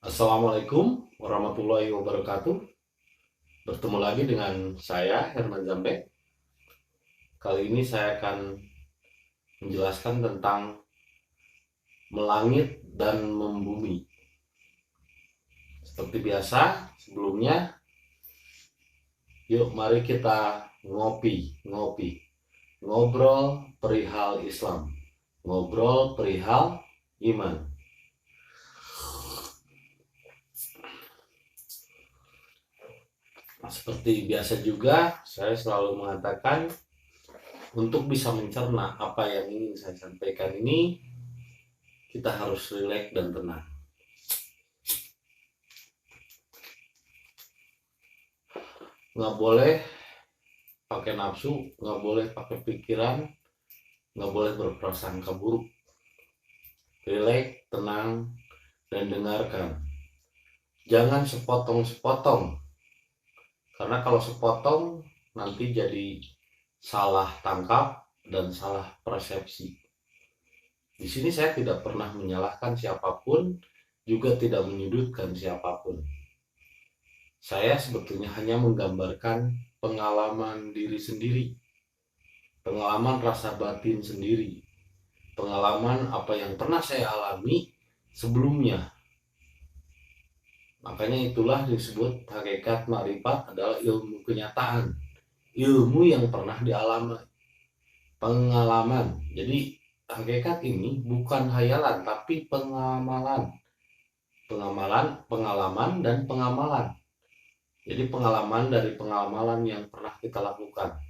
Assalamualaikum warahmatullahi wabarakatuh. Bertemu lagi dengan saya Herman Zambek. Kali ini saya akan menjelaskan tentang melangit dan membumi. Seperti biasa, sebelumnya yuk mari kita ngobrol perihal Islam, ngobrol perihal iman. Seperti biasa juga, saya selalu mengatakan untuk bisa mencerna apa yang ingin saya sampaikan ini, kita harus rileks dan tenang. Nggak boleh pakai nafsu, nggak boleh pakai pikiran, nggak boleh berprasangka buruk. Rileks, tenang, dan dengarkan. Jangan sepotong-sepotong, karena kalau sepotong nanti jadi salah tangkap dan salah persepsi. Di sini saya tidak pernah menyalahkan siapapun, juga tidak menyudutkan siapapun. Saya sebetulnya hanya menggambarkan pengalaman diri sendiri, pengalaman rasa batin sendiri, pengalaman apa yang pernah saya alami sebelumnya. Makanya itulah disebut hakikat makrifat adalah ilmu kenyataan, ilmu yang pernah dialami, pengalaman. Jadi hakikat ini bukan hayalan tapi pengalaman dan pengamalan. Jadi pengalaman dari pengamalan yang pernah kita lakukan,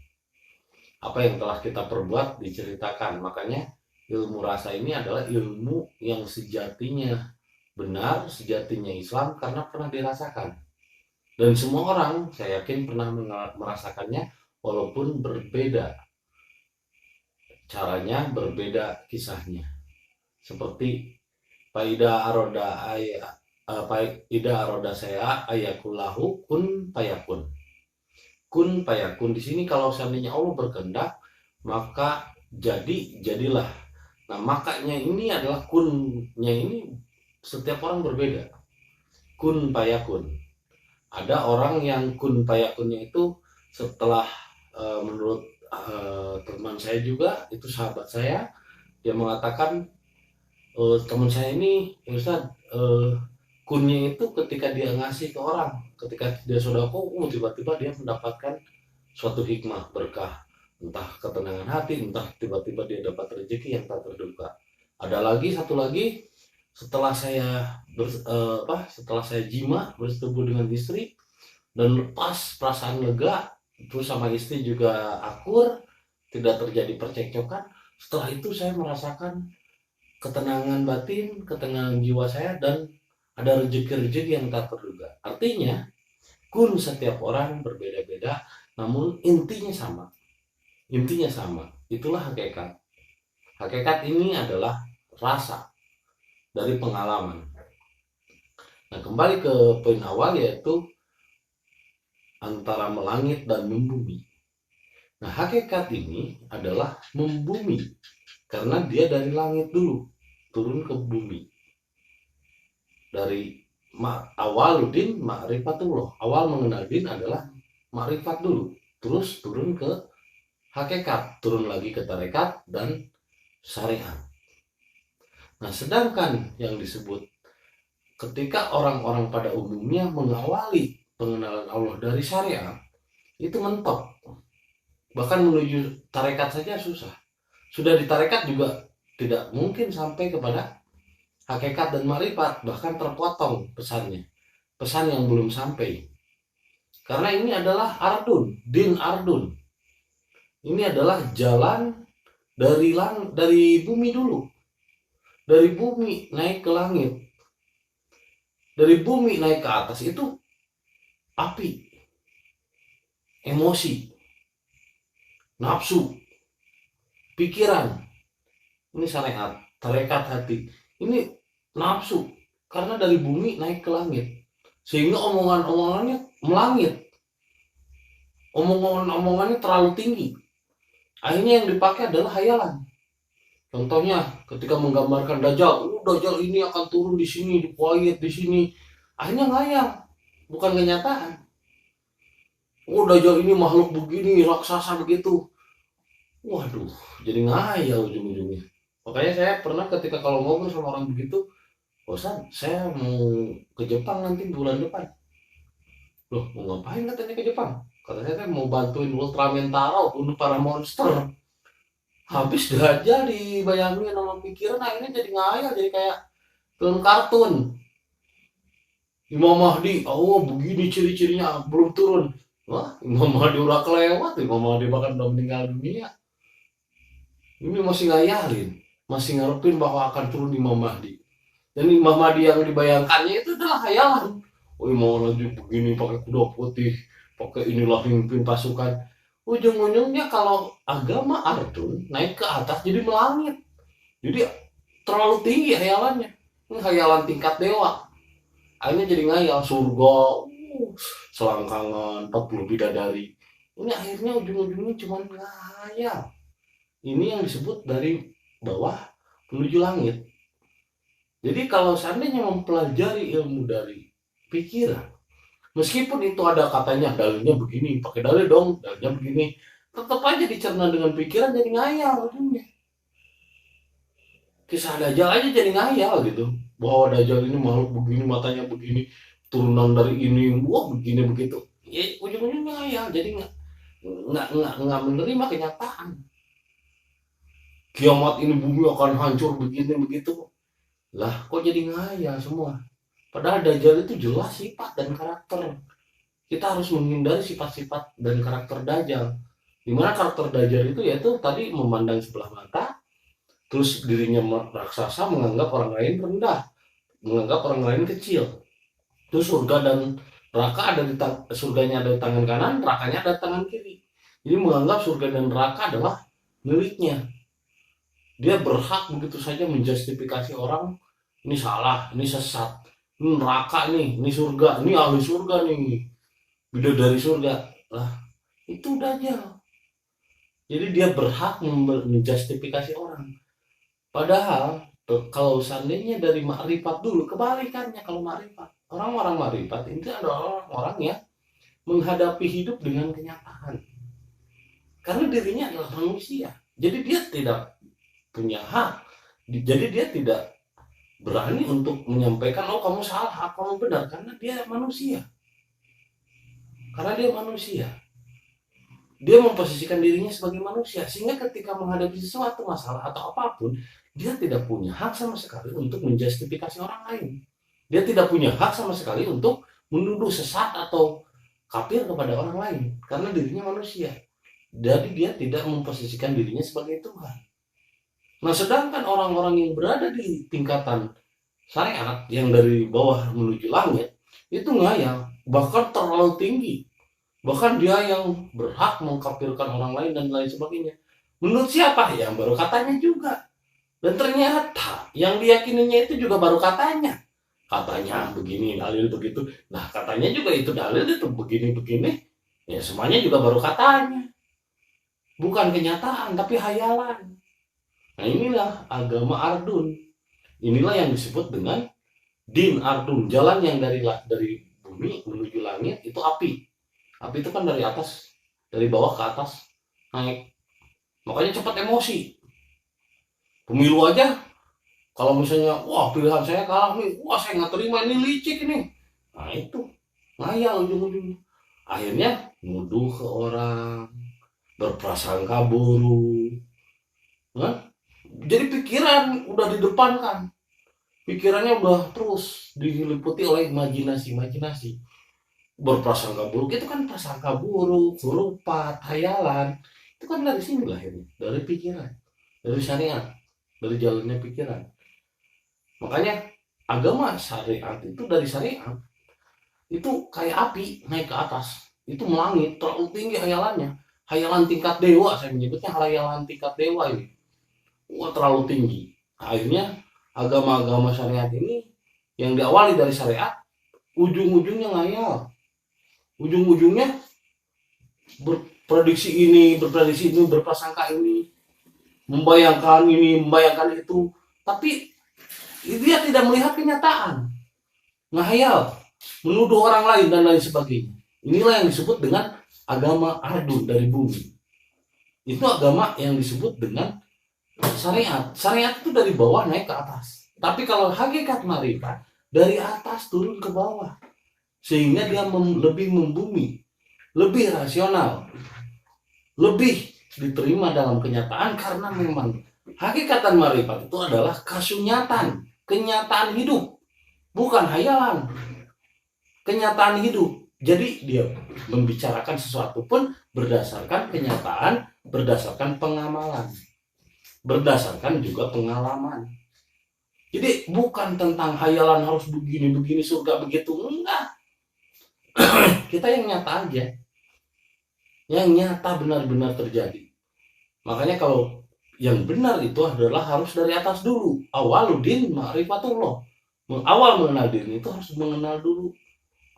apa yang telah kita perbuat diceritakan. Makanya ilmu rasa ini adalah ilmu yang sejatinya benar, sejatinya Islam karena pernah dirasakan. Dan semua orang saya yakin pernah merasakannya, walaupun berbeda caranya, berbeda kisahnya. Seperti Paida aroda ayah Paida aroda saya ayakullahu kun payakun. Kun payakun di sini kalau seandainya Allah berkehendak, maka jadilah. Nah, makanya ini adalah kunnya ini setiap orang berbeda. Kun payakun. Ada orang yang kun payakunnya itu setelah menurut teman saya juga, itu sahabat saya, dia mengatakan teman saya ini, Ustaz, kunnya itu ketika dia ngasih ke orang, ketika dia sodako, tiba-tiba dia mendapatkan suatu hikmah berkah, entah ketenangan hati, entah tiba-tiba dia dapat rezeki yang tak terduga. Ada lagi satu lagi, setelah saya jima bersetubuh dengan istri dan lepas perasaan lega, terus sama istri juga akur, tidak terjadi percekcokan. Setelah itu saya merasakan ketenangan batin, ketenangan jiwa saya, dan ada rezeki-rezeki yang tak terduga. Artinya kun setiap orang berbeda-beda, namun intinya sama. Itulah hakikat. Hakikat ini adalah rasa dari pengalaman. Nah, kembali ke poin awal, yaitu antara melangit dan membumi. Nah, hakikat ini adalah membumi karena dia dari langit dulu turun ke bumi. Dari awaludin ma'rifatullah, awal mengenal din adalah ma'rifat dulu, terus turun ke hakikat, turun lagi ke tarekat dan syariat. Nah, sedangkan yang disebut ketika orang-orang pada umumnya mengawali pengenalan Allah dari syariat, itu mentok. Bahkan menuju tarekat saja susah. Sudah di tarekat juga tidak mungkin sampai kepada hakikat dan marifat, bahkan terpotong pesannya. Pesan yang belum sampai. Karena ini adalah din ardun. Ini adalah jalan dari bumi dulu. Dari bumi naik ke langit. Dari bumi naik ke atas itu api, emosi, nafsu, pikiran. Ini syariat, tarekat hati. Ini nafsu, karena dari bumi naik ke langit. Sehingga omongan-omongannya melangit. Omongan-omongannya terlalu tinggi. Akhirnya yang dipakai adalah hayalan. Contohnya ketika menggambarkan Dajjal, Dajjal ini akan turun di sini, di Kuwait, di sini. Akhirnya ngayal, bukan kenyataan. Dajjal ini makhluk begini, raksasa begitu. Waduh, jadi ngayal ujung-ujungnya. Makanya saya pernah ketika kalau ngobrol sama orang begitu, bosan, saya mau ke Jepang nanti bulan depan. Loh, mau ngapain katanya ke Jepang? Katanya kan mau bantuin Ultraman Taro bunuh para monster. Habis aja dibayangin sama pikiran, akhirnya jadi ngayal, jadi kayak film kartun. Imam Mahdi, oh begini ciri-cirinya belum turun. Wah, Imam Mahdi udah kelewat, Imam Mahdi bahkan udah meninggal dunia. Ini masih ngayalin, masih ngarepin bahwa akan turun Imam Mahdi. Dan Imam Mahdi yang dibayangkannya itu adalah hayalan. Oh, mau lanjut begini pakai kuda putih, pakai inilah pimpin pasukan. Ujung-ujungnya kalau agama Ardun naik ke atas jadi melangit. Jadi terlalu tinggi hayalannya. Ini hayalan tingkat dewa. Akhirnya jadi ngayal surga, selangkangan, 40 bidadari. Ini akhirnya ujung-ujungnya cuma ngayal. Ini yang disebut dari bawah menuju langit. Jadi kalau seandainya mempelajari ilmu dari pikiran, meskipun itu ada katanya dalilnya begini, pakai dalil dong, dalilnya begini, tetap aja dicerna dengan pikiran jadi ngayal ujungnya. Kisah Dajjal aja jadi ngayal gitu, bahwa Dajjal ini makhluk begini, matanya begini, turunan dari ini, wah begini begitu. Ya ujung-ujungnya ngayal, jadi nggak menerima kenyataan. Kiamat ini bumi akan hancur begini begitu. Lah kok jadi ngayal semua? Padahal Dajjal itu jelas sifat dan karakter. Kita harus menghindari sifat-sifat dan karakter Dajjal. Dimana karakter Dajjal itu yaitu tadi memandang sebelah mata, terus dirinya raksasa, menganggap orang lain rendah, menganggap orang lain kecil. Terus surga dan neraka ada di surganya ada di tangan kanan, nerakanya ada di tangan kiri. Jadi menganggap surga dan neraka adalah miliknya. Dia berhak begitu saja menjustifikasi orang, ini salah, ini sesat, ini neraka nih, ini surga, ini ahli surga nih, bidadari surga. Lah itu Dajjal. Jadi dia berhak menjustifikasi orang. Padahal kalau seandainya dari makrifat dulu, kebalikannya. Kalau makrifat, orang-orang makrifat itu adalah orang yang menghadapi hidup dengan kenyataan. Karena dirinya adalah manusia. Jadi dia tidak punya hak. Jadi dia tidak berani untuk menyampaikan, oh kamu salah, kamu benar, karena dia manusia. Karena dia manusia. Dia memposisikan dirinya sebagai manusia, sehingga ketika menghadapi sesuatu masalah atau apapun, dia tidak punya hak sama sekali untuk menjustifikasi orang lain. Dia tidak punya hak sama sekali untuk menuduh sesat atau kafir kepada orang lain, karena dirinya manusia. Jadi dia tidak memposisikan dirinya sebagai Tuhan. Nah, sedangkan orang-orang yang berada di tingkatan syariat yang dari bawah menuju langit itu ngayal, bahkan terlalu tinggi. Bahkan dia yang berhak mengkafirkan orang lain dan lain sebagainya. Menurut siapa? Yang baru katanya juga. Dan ternyata yang diyakininya itu juga baru katanya. Katanya begini, dalil begitu. Nah, katanya juga itu dalil itu begini-begini. Ya semuanya juga baru katanya. Bukan kenyataan, tapi hayalan. Nah inilah agama Ardun. Inilah yang disebut dengan Din Ardun. Jalan yang dari bumi menuju langit itu api. Api itu kan dari atas, dari bawah ke atas naik. Makanya cepat emosi. Pemilu aja, kalau misalnya, wah pilihan saya kalah nih, wah saya nggak terima, ini licik ini. Nah itu, ngayal ujung-ujungnya. Akhirnya nuduh ke orang, berprasangka buruk. Nah, jadi pikiran udah di depan kan, pikirannya udah terus diliputi oleh imajinasi. Berprasangka buruk itu kan prasangka buruk, hurupat, hayalan. Itu kan dari sini lahirnya, dari pikiran, dari syariat, dari jalannya pikiran. Makanya agama syariat itu dari syariat itu kayak api naik ke atas, itu melangit terlalu tinggi hayalannya, hayalan tingkat dewa, saya menyebutnya hayalan tingkat dewa ini. Wah terlalu tinggi. Akhirnya agama-agama syariat ini yang diawali dari syariat, ujung-ujungnya ngayal, ujung-ujungnya berprediksi ini, berprasangka ini. membayangkan ini, membayangkan itu, tapi dia tidak melihat kenyataan, ngahayal, menuduh orang lain dan lain sebagainya. Inilah yang disebut dengan agama adu dari bumi. Itu agama yang disebut dengan syariat. Syariat itu dari bawah naik ke atas. Tapi kalau hakikat marifat dari atas turun ke bawah, sehingga dia lebih membumi, lebih rasional, lebih diterima dalam kenyataan, karena memang hakikatan marifat itu adalah kasunyatan, kenyataan hidup, bukan hayalan, kenyataan hidup. Jadi dia membicarakan sesuatu pun berdasarkan kenyataan, berdasarkan pengamalan, berdasarkan juga pengalaman. Jadi bukan tentang hayalan harus begini-begini, surga begitu, enggak. Kita yang nyata aja, yang nyata benar-benar terjadi. Makanya kalau yang benar itu adalah harus dari atas dulu. Awaludin ma'rifatullah. Awal mengenal diri itu harus mengenal dulu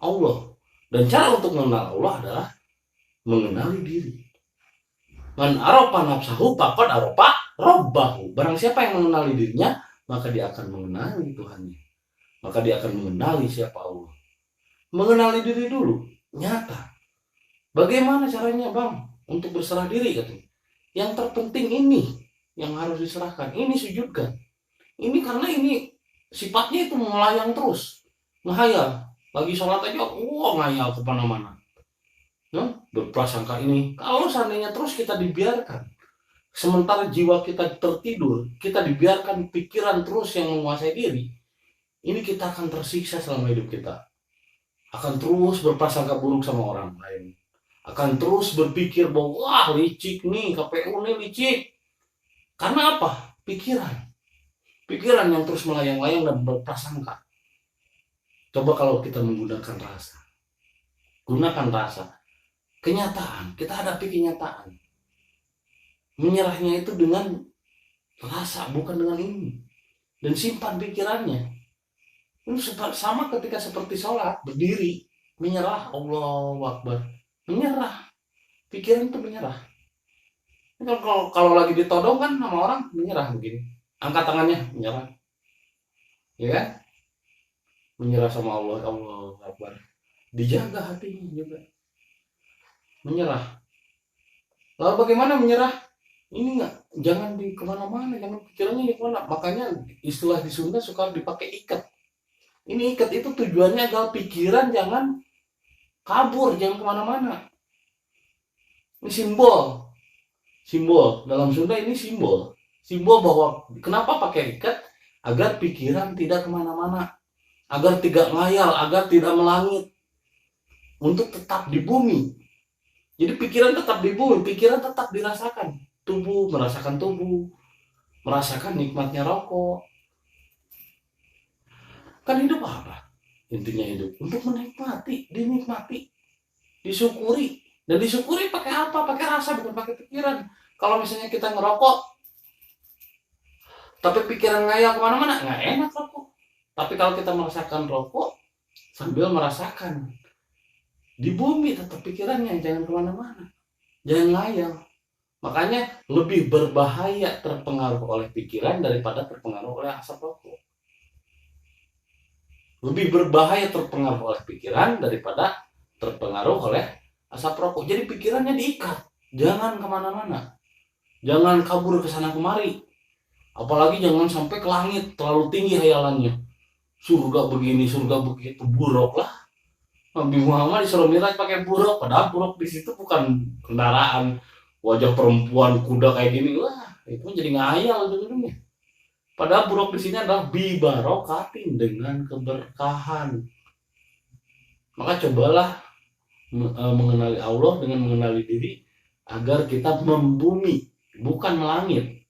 Allah. Dan cara untuk mengenal Allah adalah mengenali diri. Man aropa nafsahu faqad aropa rabbahu. Barang siapa yang mengenali dirinya, maka dia akan mengenali Tuhannya. Maka dia akan mengenali siapa Allah. Mengenali diri dulu, nyata. Bagaimana caranya, Bang, untuk berserah diri katanya? Yang terpenting ini yang harus diserahkan. Ini sujudkan. Ini karena ini sifatnya itu melayang terus, ngehayal. Lagi sholat aja, ngayal kemana-mana. Berprasangka ini. Kalau seandainya terus kita dibiarkan, sementara jiwa kita tertidur, kita dibiarkan pikiran terus yang menguasai diri, ini kita akan tersiksa selama hidup kita. Akan terus berprasangka buruk sama orang lain. Akan terus berpikir bahwa wah licik nih, KPU nih licik. Karena apa? Pikiran yang terus melayang-layang dan berprasangka. Coba kalau kita menggunakan rasa. Gunakan rasa. Kenyataan, kita hadapi kenyataan. Menyerahnya itu dengan rasa, bukan dengan ini. Dan simpan pikirannya. Ini sama ketika seperti sholat, berdiri, menyerah, Allahu Akbar. Menyerah. Pikiran itu menyerah. Kalau lagi ditodong kan sama orang, menyerah begini. Angkat tangannya, menyerah. Ya kan? Menyerah sama Allah, Allahu Akbar. Dijaga hatinya juga. Menyerah. Lalu bagaimana menyerah? Ini jangan di kemana-mana, jangan pikirannya di kemana. Makanya istilah di Sunda suka dipakai ikat. Ini ikat itu tujuannya agar pikiran jangan kabur, jangan kemana-mana. Ini simbol dalam Sunda, ini simbol bahwa kenapa pakai ikat, agar pikiran tidak kemana-mana, agar tidak ngayal, agar tidak melangit, untuk tetap di bumi. Jadi pikiran tetap di bumi, pikiran tetap dirasakan, merasakan tubuh, merasakan nikmatnya rokok. Kan hidup apa? Intinya hidup untuk menikmati, dinikmati, disyukuri. Dan disyukuri pakai apa? Pakai rasa, bukan pakai pikiran. Kalau misalnya kita ngerokok, tapi pikiran ngayal kemana-mana, nggak enak rokok. Tapi kalau kita merasakan rokok, sambil merasakan, di bumi tetap pikirannya, jangan kemana-mana, jangan ngayal. Makanya lebih berbahaya terpengaruh oleh pikiran daripada terpengaruh oleh asap rokok. Lebih berbahaya terpengaruh oleh pikiran daripada terpengaruh oleh asap rokok. Jadi pikirannya diikat, jangan kemana-mana, jangan kabur ke sana kemari, apalagi jangan sampai ke langit, terlalu tinggi hayalannya. Surga begini, surga begitu, buruk lah. Nabi Muhammad disuruh Miraj pakai buruk, padahal buruk di situ bukan kendaraan, wajah perempuan kuda kayak gini, wah itu jadi ngayal ujung-ujungnya. Padahal buruk di sini adalah bibarokatin, dengan keberkahan. Maka cobalah mengenali Allah dengan mengenali diri, agar kita membumi, bukan melangit.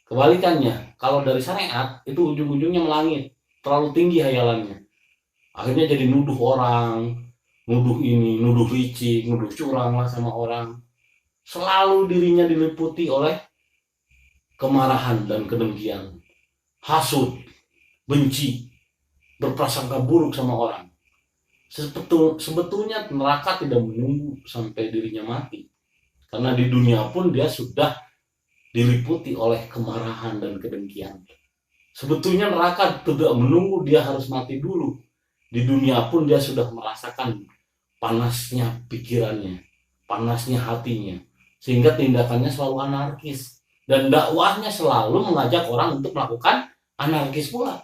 Kebalikannya, kalau dari syariat itu ujung-ujungnya melangit, terlalu tinggi hayalannya. Akhirnya jadi nuduh orang, nuduh ini, nuduh licik, nuduh curang lah sama orang. Selalu dirinya diliputi oleh kemarahan dan kedengkian, hasud, benci, berprasangka buruk sama orang. Sebetulnya neraka tidak menunggu sampai dirinya mati. Karena di dunia pun dia sudah diliputi oleh kemarahan dan kedengkian. Sebetulnya neraka tidak menunggu dia harus mati dulu. Di dunia pun dia sudah merasakan panasnya pikirannya, panasnya hatinya, sehingga tindakannya selalu anarkis. Dan dakwahnya selalu mengajak orang untuk melakukan anarkis pula.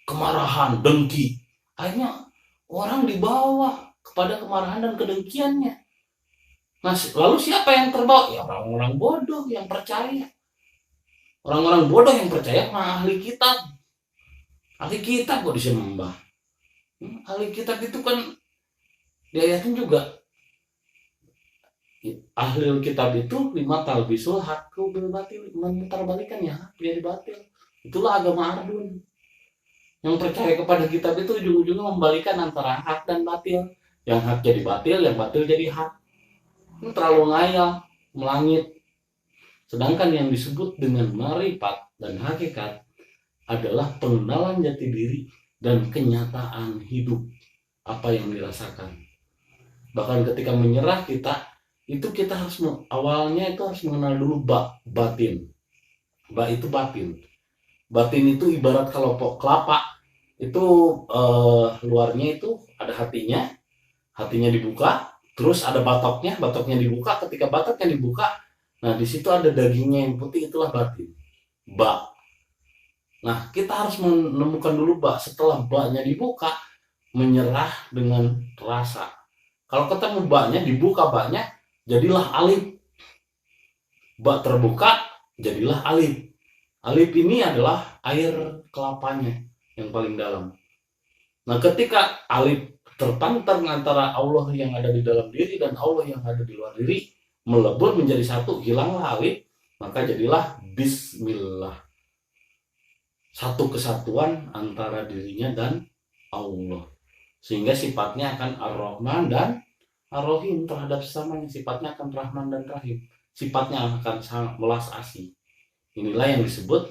Kemarahan, dengki. Akhirnya orang dibawa kepada kemarahan dan kedengkiannya. Nah, lalu siapa yang terbawa? Ya orang-orang bodoh yang percaya. Orang-orang bodoh yang percaya sama ahli kitab. Ahli kitab kok disembah. Ahli kitab itu kan diayatin juga. Ahli kitab itu lima talbisul hakku bil batil, memutarbalikan ya hak jadi batil. Itulah agama Ardun. Yang percaya kepada kitab itu ujung-ujungnya membalikan antara hak dan batil. Yang hak jadi batil, yang batil jadi hak. Ini terlalu ngayal, melangit. Sedangkan yang disebut dengan marifat dan hakikat adalah pengenalan jati diri dan kenyataan hidup apa yang dirasakan. Bahkan ketika menyerah kita harus awalnya itu harus mengenal dulu batin. Itu batin. Batin itu ibarat kelompok kelapa. Itu luarnya itu ada hatinya dibuka, terus ada batoknya dibuka. Ketika batoknya dibuka, nah di situ ada dagingnya yang putih, itulah batin. Nah, kita harus menemukan dulu setelah baknya dibuka, menyerah dengan rasa. Kalau ketemu baknya, dibuka baknya, jadilah alif. Bak terbuka, jadilah alif. Alif ini adalah air kelapanya yang paling dalam. Nah, ketika alif terpantar antara Allah yang ada di dalam diri dan Allah yang ada di luar diri, melebur menjadi satu, hilanglah alif, maka jadilah bismillah. Satu kesatuan antara dirinya dan Allah. Sehingga sifatnya akan Ar-Rahman dan Ar-Rahim terhadap sesamanya. Sifatnya akan Rahman dan Rahim. Sifatnya akan sangat melas asih. Inilah yang disebut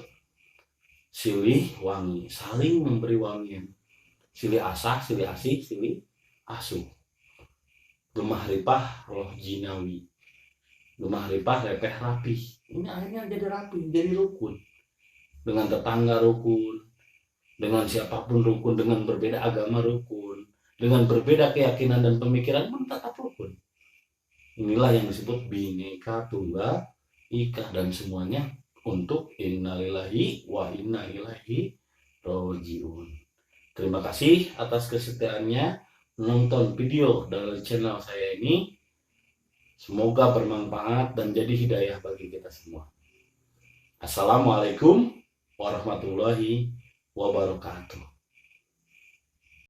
silih wangi, saling memberi wangian. Silih asah, silih asih, silih asuh. Gemah ripah roh jinawi. Gemah ripah repeh rapih. Ini akhirnya jadi rapih, jadi rukun. Dengan tetangga rukun, dengan siapapun rukun, dengan berbeda agama rukun, dengan berbeda keyakinan dan pemikiran pun tetap rukun. Inilah yang disebut Bhinneka Tunggal Ika, dan semuanya untuk innalillahi wa inna ilaihi rajiun. Terima kasih atas kesetiaannya menonton video dari channel saya ini. Semoga bermanfaat dan jadi hidayah bagi kita semua. Assalamualaikum warahmatullahi wabarakatuh.